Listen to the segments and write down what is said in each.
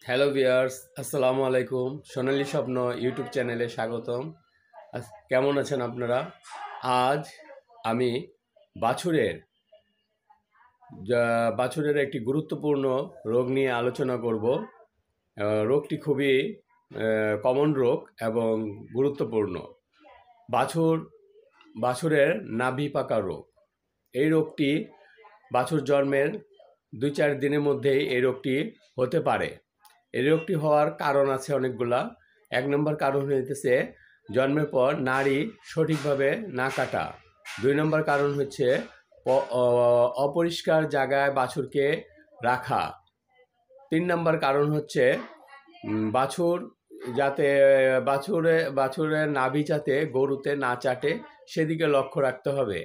Hello viewers, আসসালামু আলাইকুম। সোনালী স্বপ্ন ইউটিউব চ্যানেলে স্বাগতম। কেমন আছেন আপনারা? আজ আমি বাছুরের বাছুরের একটি গুরুত্বপূর্ণ রোগ নিয়ে আলোচনা করব। রোগটি খুবই কমন রোগ এবং গুরুত্বপূর্ণ। বাছুর বাছুরের নাভি পাকা রোগ। এই রোগটি বাছুর জন্মের 2-4 দিনের মধ্যেই এই রোগটি হতে পারে। এই রোগটি হওয়ার কারণ আছে অনেকগুলা। 1 নম্বর কারণ হইতেছে জন্মের পর নাড়ি সঠিকভাবে না কাটা। 2 নম্বর কারণ হচ্ছে অপরিষ্কার জায়গায় বাছুরকে রাখা। 3 নম্বর কারণ হচ্ছে বাছুর যাতে বাছুরের নাভি যাতে গরুতে না চাটে সেদিকে লক্ষ্য রাখতে হবে।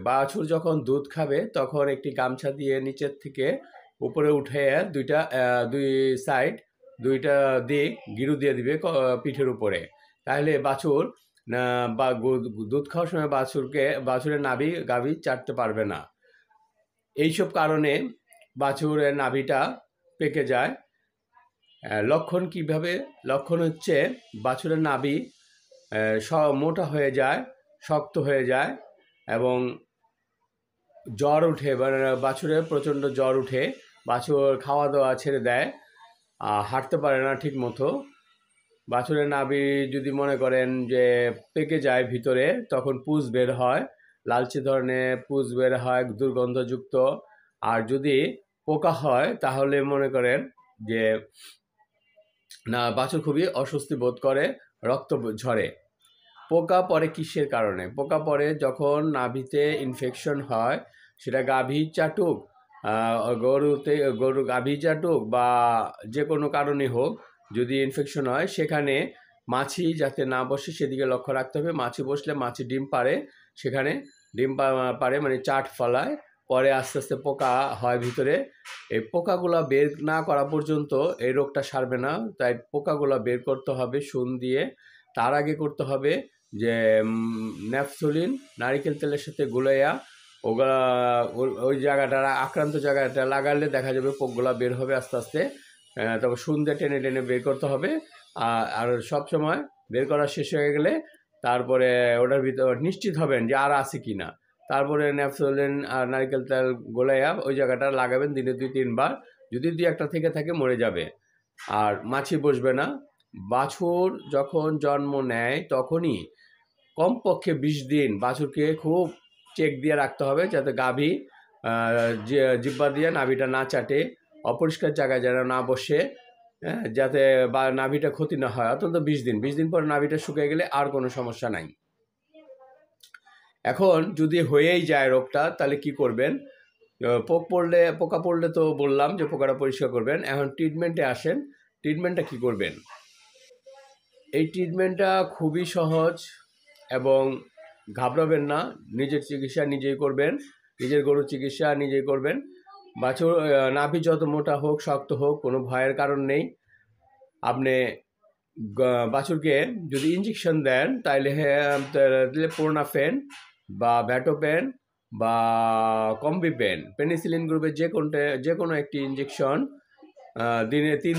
বাছুর যখন দুধ খাবে তখন একটি গামছা দিয়ে নিচের থেকে উপরে উঠে দুই সাইড দুইটা দিক গিরু দিয়ে দিবে পিঠের উপরে। তাহলে বাছুর দুধ খাওয়ার সময় বাছুরের গাভী চাটতে পারবে না। এইসব কারণে বাছুরের নাভিটা পেকে যায়। লক্ষণ কিভাবে? লক্ষণ হচ্ছে বাছুরের নাভি মোটা হয়ে যায়, শক্ত হয়ে যায় এবং জ্বর উঠে, বাছুরের প্রচণ্ড জ্বর উঠে, বাছুর খাওয়া দাওয়া ছেড়ে দেয়, হাঁটতে পারে না ঠিক মতো। বাছুরের নাভি যদি মনে করেন যে পেকে যায় ভিতরে, তখন পুঁজ বের হয়, লালচে ধরনের পুঁজ বের হয়, দুর্গন্ধযুক্ত। আর যদি পোকা হয় তাহলে মনে করেন যে বাছুর খুবই অস্বস্তি বোধ করে, রক্ত ঝরে। পোকা পড়ে কিসের কারণে? পোকা পড়ে যখন নাভিতে ইনফেকশন হয়, সেটা গাভী চাটুক, গরু গাভী চাটুক বা যে কোনো কারণে হোক, যদি ইনফেকশন হয় সেখানে মাছি যাতে না বসে সেদিকে লক্ষ্য রাখতে হবে। মাছি বসলে মাছি ডিম পাড়ে, সেখানে ডিম পাড়ে মানে চাট ফলায়, পরে আস্তে আস্তে পোকা হয় ভিতরে। এই পোকাগুলা বের না করা পর্যন্ত এই রোগটা সারবে না। তাই পোকাগুলা বের করতে হবে শুন দিয়ে। তার আগে করতে হবে যে ন্যাপথলিন নারিকেল তেলের সাথে গুলাইয়া ওগুলা ওই জায়গাটা, আক্রান্ত জায়গাটা লাগালে দেখা যাবে পোকগুলা বের হবে আস্তে আস্তে। তবে শুন দিয়ে টেনে টেনে বের করতে হবে। আর সব সময় বের করা শেষ হয়ে গেলে তারপরে ওটার ভিতর নিশ্চিত হবেন যে আর আছে কি না। তারপরে ন্যাপথলিন আর নারিকেল তেল গোলাইয়া ওই জায়গাটা লাগাবেন দিনে 2-3 বার। যদি 2-1টা থেকে থাকে মরে যাবে, আর মাছি বসবে না। বাছুর যখন জন্ম নেয় তখনই কমপক্ষে 20 দিন বাছুরকে খুব চেক দিয়ে রাখতে হবে যাতে গাভী জিহ্বা দিয়ে নাভিটা না চাটে, অপরিষ্কার জায়গায় যেন না বসে, যাতে বা নাভিটা ক্ষতি না হয়। অন্তত 20 দিন পর নাভিটা শুকিয়ে গেলে আর কোনো সমস্যা নাই। এখন যদি হয়েই যায় রোগটা তাহলে কি করবেন? পোকা পড়লে তো বললাম যে পোকাটা পরিষ্কার করবেন। এখন ট্রিটমেন্টে আসেন। ট্রিটমেন্টটা কি করবেন? এই ট্রিটমেন্টটা খুবই সহজ এবং ঘাবড়াবেন না। নিজের চিকিৎসা নিজেই করবেন, নিজের গরুর চিকিৎসা নিজেই করবেন। বাছুর নাভি যত মোটা হোক শক্ত হোক কোনো ভয়ের কারণ নেই। আপনি বাছুরকে যদি ইঞ্জেকশন দেন তাহলে প্রোনাফেন বা ভ্যাটোপেন বা কম্বিপেন, পেনিসিলিন গ্রুপের যে কোনো একটি ইঞ্জেকশন দিনে 3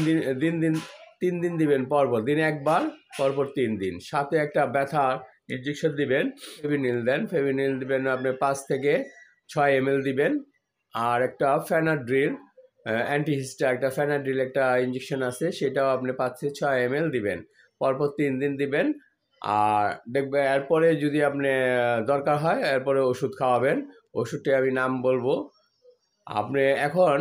দিন দিবেন পরপর, দিনে একবার, পরপর 3 দিন। সাথে একটা ব্যথার ইঞ্জেকশন দিবেন। ফেভিনিল দিবেন আপনি 5 থেকে 6 ml দিবেন। আর একটা ফ্যানাড্রিল, একটা ফ্যানাড্রিল একটা ইঞ্জেকশন আছে, সেটাও আপনি 5 থেকে 6 ml দিবেন, পরপর 3 দিন দিবেন। আর দেখবে এরপরে যদি আপনি দরকার হয় এরপরে ওষুধ খাওয়াবেন। ওষুধটি আমি নাম বলবো। আপনি এখন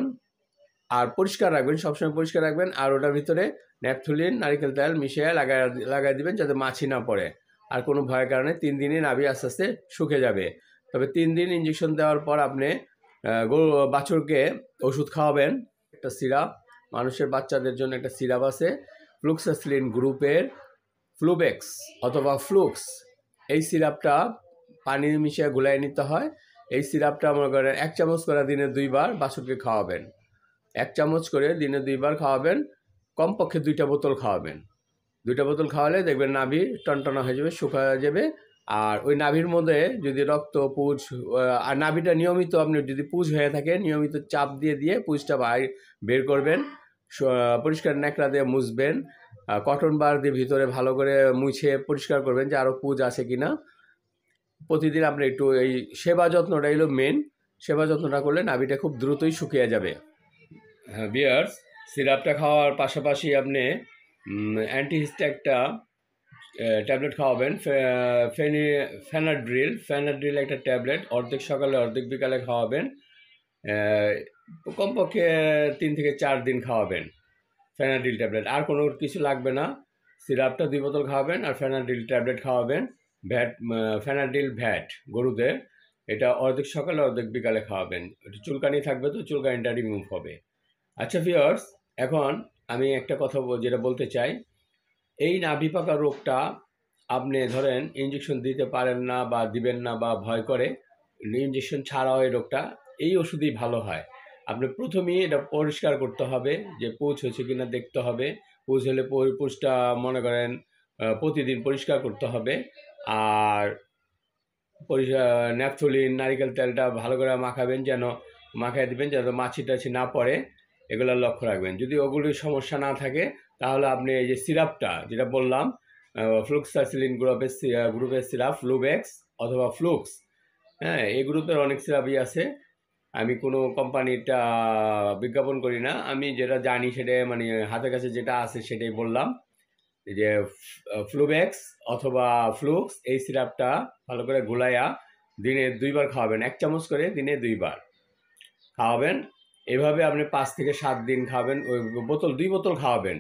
আর পরিষ্কার রাখবেন, সবসময় পরিষ্কার রাখবেন। আর ওটার ভিতরে ন্যাপথলিন নারিকেল তেল মিশিয়ে লাগাই দিবেন যাতে মাছি না পড়ে। আর কোনো ভয়ের কারণে 3 দিনই নাভি আস্তে আস্তে শুকে যাবে। তবে 3 দিন ইঞ্জেকশন দেওয়ার পর আপনি বাছুরকে ওষুধ খাওয়াবেন। একটা সিরাপ, মানুষের বাচ্চাদের জন্য একটা সিরাপ আছে, ফ্লুক্সাসিলিন গ্রুপের ফ্লুবেক্স অথবা ফ্লুক্স। এই সিরাপটা পানি মিশিয়ে গুলাই নিতে হয়। এই সিরাপটা মনে করেন 1 চামচ করে দিনে 2 বার বাছুরকে খাওয়াবেন। 1 চামচ করে দিনে 2 বার খাওয়াবেন। কমপক্ষে 2টা বোতল খাওয়াবেন। 2টা বোতল খাওয়ালে দেখবেন নাভি টনটনা হয়ে যাবে, শুকা যাবে। আর ওই নাভির মধ্যে যদি রক্ত পুজ আর নাভিটা নিয়মিত আপনি যদি পুজ হয়ে থাকে নিয়মিত চাপ দিয়ে দিয়ে পুজটা বের করবেন, পরিষ্কার ন্যাকড়া দিয়ে মুছবেন, কটন বার দিয়ে ভিতরে ভালো করে মুছে পরিষ্কার করবেন যে আরও পুজ আছে কিনা। প্রতিদিন আপনি একটু এই সেবা যত্নটা হলো মেন, সেবা যত্নটা করলে নাভিটা খুব দ্রুতই শুকিয়ে যাবে। হ্যাঁ বিয়ার্স, সিরাপটা খাওয়ার পাশাপাশি আপনি অ্যান্টিহিস্ট্যাকটা ট্যাবলেট খাওয়াবেন, ফেনাড্রিল একটা ট্যাবলেট অর্ধেক সকালে অর্ধেক বিকালে খাওয়াবেন, কমপক্ষে 3 থেকে 4 দিন খাওয়াবেন ফেনাড্রিল ট্যাবলেট। আর কোনো কিছু লাগবে না, সিরাপটা 2 বোতল খাওয়াবেন আর ফেনাড্রিল ট্যাবলেট খাওয়াবেন। ফেনাড্রিল ভ্যাট গরুদের, এটা অর্ধেক সকালে অর্ধেক বিকালে খাওয়াবেন। একটু চুলকানি থাকবে তো চুলকানিটা রিমুভ হবে। আচ্ছা ভিউয়ার্স, এখন আমি একটা কথা যেটা বলতে চাই, এই নাভি পাকা রোগটা আপনি ধরেন ইঞ্জেকশন দিতে পারেন না বা দিবেন না বা ভয় করে, ইঞ্জেকশন ছাড়াও এই রোগটা এই ওষুধেই ভালো হয়। আপনি প্রথমেই এটা পরিষ্কার করতে হবে যে পুজ হয়েছে কিনা দেখতে হবে। পুজ হলে পুজটা মনে করেন প্রতিদিন পরিষ্কার করতে হবে। আর ন্যাপথলিন নারিকেল তেলটা ভালো করে মাখাবেন, যেন মাখায় দিবেন যেন মাছি টাছি না পড়ে, এগুলো লক্ষ্য রাখবেন। যদি ওগুলির সমস্যা না থাকে তাহলে আপনি এই যে সিরাপটা যেটা বললাম, ফ্লুক্সাসিলিন গ্রুপের সিরাপ, ফ্লুবেক্স অথবা ফ্লুক্স, হ্যাঁ এই গ্রুপের অনেক সিরাপই আছে। আমি কোনো কোম্পানিটা বিজ্ঞাপন করি না, আমি যেটা জানি সেটা মানে হাতের কাছে যেটা আছে সেটাই বললাম। যে ফ্লুবেক্স অথবা ফ্লুক্স এই সিরাপটা ভালো করে গুলাইয়া দিনে 2 বার খাওয়াবেন, 1 চামচ করে দিনে 2 বার খাওয়াবেন। এভাবে আপনি 5 থেকে 7 দিন খাওয়াবেন। ওই বোতল 2 বোতল খাওয়াবেন,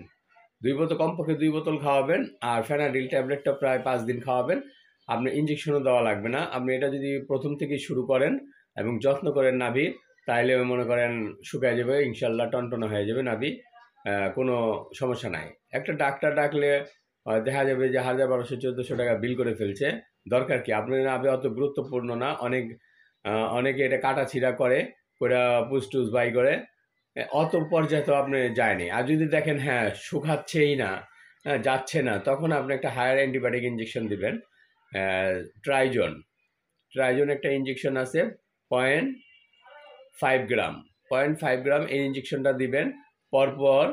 2 বোতল কমপক্ষে 2 বোতল খাওয়াবেন। আর ফেনাডিল ট্যাবলেটটা প্রায় 5 দিন খাওয়াবেন। আপনার ইঞ্জেকশনও দেওয়া লাগবে না। আপনি এটা যদি প্রথম থেকেই শুরু করেন এবং যত্ন করেন নাভির, তাইলে মনে করেন শুকায় যাবে ইনশাল্লাহ, টনটনা হয়ে যাবে নাভি, কোনো সমস্যা নাই। একটা ডাক্তার ডাকলে দেখা যাবে যে 1200-1400 টাকা বিল করে ফেলছে। দরকার কি? আপনার নাভি অত গুরুত্বপূর্ণ না। অনেকে এটা কাটা ছিঁড়া করে পুজ টুজ বাই করে, অত পর্যায়ে তো আপনি যায়নি। আর যদি দেখেন হ্যাঁ শুকাচ্ছেই না, হ্যাঁ যাচ্ছে না, তখন আপনি একটা হায়ার অ্যান্টিবায়োটিক ইঞ্জেকশন দিবেন। ট্রাইজন একটা ইঞ্জেকশন আছে 0.5 গ্রাম, 0.5 গ্রাম এই ইঞ্জেকশনটা দিবেন। পরপর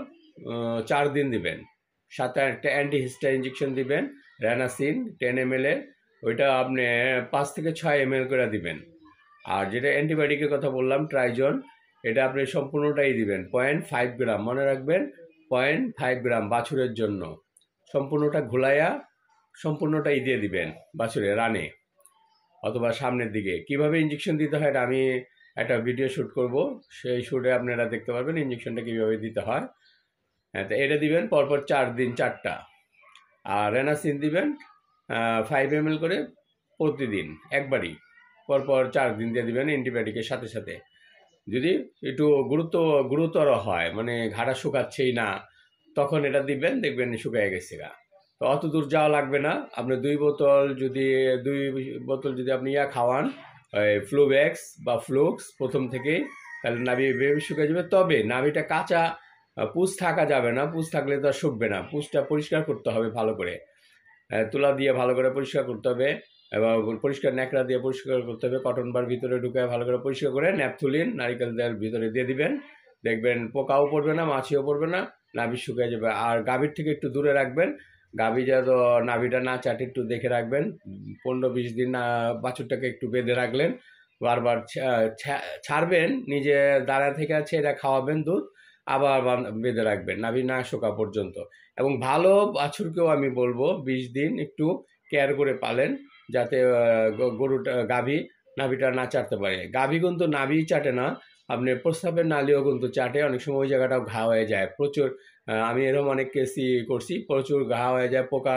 4 দিন দিবেন। সাথে একটা অ্যান্টিহিস্টা ইঞ্জেকশন দিবেন র্যানাসিন 10 ml এর, ওইটা আপনি 5 থেকে 6 ml করে দিবেন। আর যেটা অ্যান্টিবায়োটিকের কথা বললাম ট্রাইজন, এটা আপনি সম্পূর্ণটাই দিবেন 0.5 গ্রাম, মনে রাখবেন 0.5 গ্রাম বাছুরের জন্য। সম্পূর্ণটা ঘোলাইয়া সম্পূর্ণটাই দিয়ে দিবেন বাছুরের রানে অথবা সামনের দিকে। কিভাবে ইঞ্জেকশন দিতে হয় এটা আমি একটা ভিডিও শ্যুট করব, সেই শ্যুটে আপনারা দেখতে পারবেন ইঞ্জেকশনটা কীভাবে দিতে হয়। হ্যাঁ, তো এটা দিবেন পরপর 4 দিন 4টা। আর রেনাসিন দিবেন 5 ml করে প্রতিদিন একবারই, পরপর 4 দিন দিয়ে দিবেন অ্যান্টিবায়োটিকের সাথে সাথে। যদি একটু গুরুতর হয়, মানে ঘাড়া শুকাচ্ছেই না, তখন এটা দিবেন, দেখবেন শুকিয়ে গেছে গা। তো অত দূর যাওয়া লাগবে না। আপনি 2 বোতল যদি আপনি খাওয়ান ফ্লুবেক্স বা ফ্লুক্স প্রথম থেকেই, তাহলে নাভি বেবি শুকিয়ে যাবে। তবে নাভিটা কাঁচা পুজ থাকা যাবে না, পুজ থাকলে তো আর শুকবে না। পুজটা পরিষ্কার করতে হবে ভালো করে, তুলা দিয়ে ভালো করে পরিষ্কার করতে হবে এবং পরিষ্কার ন্যাকড়া দিয়ে পরিষ্কার করতে হবে। কটন বার ভিতরে ঢুকে ভালো করে পরিষ্কার করে ন্যাপথলিন নারিকেল তেল ভিতরে দিয়ে দিবেন, দেখবেন পোকাও পড়বে না, মাছিও পড়বে না, নাভি শুকিয়ে যাবে। আর গাভীর থেকে একটু দূরে রাখবেন, গাভী যত নাভিটা না চাটে একটু দেখে রাখবেন। 15-20 দিন বাছুরটাকে একটু বেঁধে রাখলেন, বারবার ছাড়বেন, নিজে দাঁড়া থেকে ছেড়ে খাওয়াবেন দুধ, আবার বেঁধে রাখবেন নাভি না শোকা পর্যন্ত। এবং ভালো বাছুরকেও আমি বলবো 20 দিন একটু কেয়ার করে পালেন, যাতে গরুটা গাভী নাভিটা না চাটতে পারে। গাভী কিন্তু নাভি চাটে না, আপনি প্রস্রাবের নালীও কিন্তু চাটে, অনেক সময় ওই জায়গাটাও ঘা হয়ে যায় প্রচুর। আমি এরকম অনেক কেসই করছি, প্রচুর ঘা হয়ে যায়, পোকা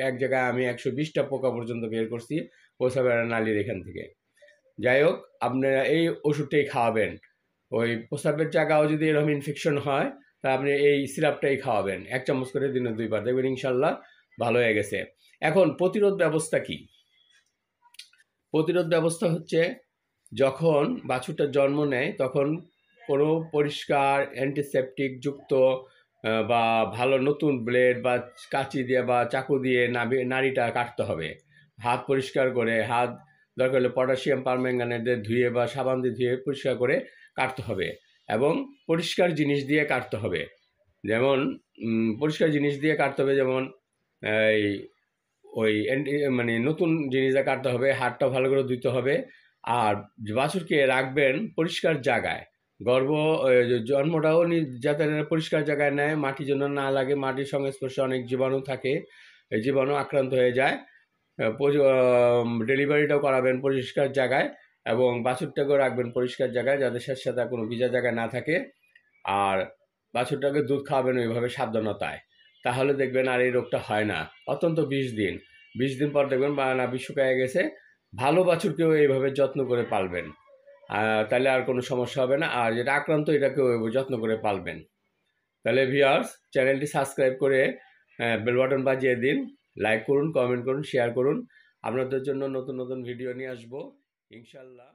এক জায়গায় আমি 120টা পোকা পর্যন্ত বের করছি প্রস্রাবের নালীর এখান থেকে। যাই হোক, আপনারা এই ওষুধটাই খাওয়াবেন। ওই প্রস্রাবের জায়গাও যদি এরকম ইনফেকশন হয়, তা আপনি এই সিরাপটাই খাওয়াবেন 1 চামচ করে দিনে 2 বার, দেখবেন ইনশাল্লাহ ভালো হয়ে গেছে। এখন প্রতিরোধ ব্যবস্থা কি? প্রতিরোধ ব্যবস্থা হচ্ছে, যখন বাছুরটা জন্ম নেয় তখন কোনো পরিষ্কার অ্যান্টিসেপটিক যুক্ত বা ভালো নতুন ব্লেড বা কাঁচি দিয়ে বা চাকু দিয়ে নাড়িটা কাটতে হবে। হাত পরিষ্কার করে, হাত দরকার হলে পটাশিয়াম পারম্যাঙ্গানেট দিয়ে ধুয়ে বা সাবান দিয়ে ধুয়ে পরিষ্কার করে কাটতে হবে এবং পরিষ্কার জিনিস দিয়ে কাটতে হবে। যেমন পরিষ্কার জিনিস দিয়ে কাটতে হবে, যেমন এই ওই মানে নতুন জিনিস দিয়ে কাটতে হবে, হাতটা ভালো করে ধুতে হবে। আর বাছুরকে রাখবেন পরিষ্কার জায়গায়, জন্মটাও যাতে পরিষ্কার জায়গায় নেয়, মাটি যেন না লাগে, মাটির সংস্পর্শে অনেক জীবাণু থাকে, এই জীবাণু আক্রান্ত হয়ে যায়। ডেলিভারিটাও করাবেন পরিষ্কার জায়গায় এবং বাছুরটাকেও রাখবেন পরিষ্কার জায়গায়, যাতে স্যাঁতস্যাঁতে কোনো ভিজা জায়গায় না থাকে। আর বাছুরটাকে দুধ খাওয়াবেন ওইভাবে সাবধানতায়, তাহলে দেখবেন আর এই রোগটা হয় না। অত্যন্ত 20 দিন পর দেখবেন না বিষ শুকায় গেছে। ভালো বাছুরকেও এইভাবে যত্ন করে পালবেন, তাহলে আর কোনো সমস্যা হবে না। আর যেটা আক্রান্ত এটাকেও যত্ন করে পালবেন। তাহলে ভিউয়ার্স, চ্যানেলটি সাবস্ক্রাইব করে বেল বাটন বাজিয়ে দিন, লাইক করুন, কমেন্ট করুন, শেয়ার করুন। আপনাদের জন্য নতুন নতুন ভিডিও নিয়ে আসবো ইনশাল্লাহ।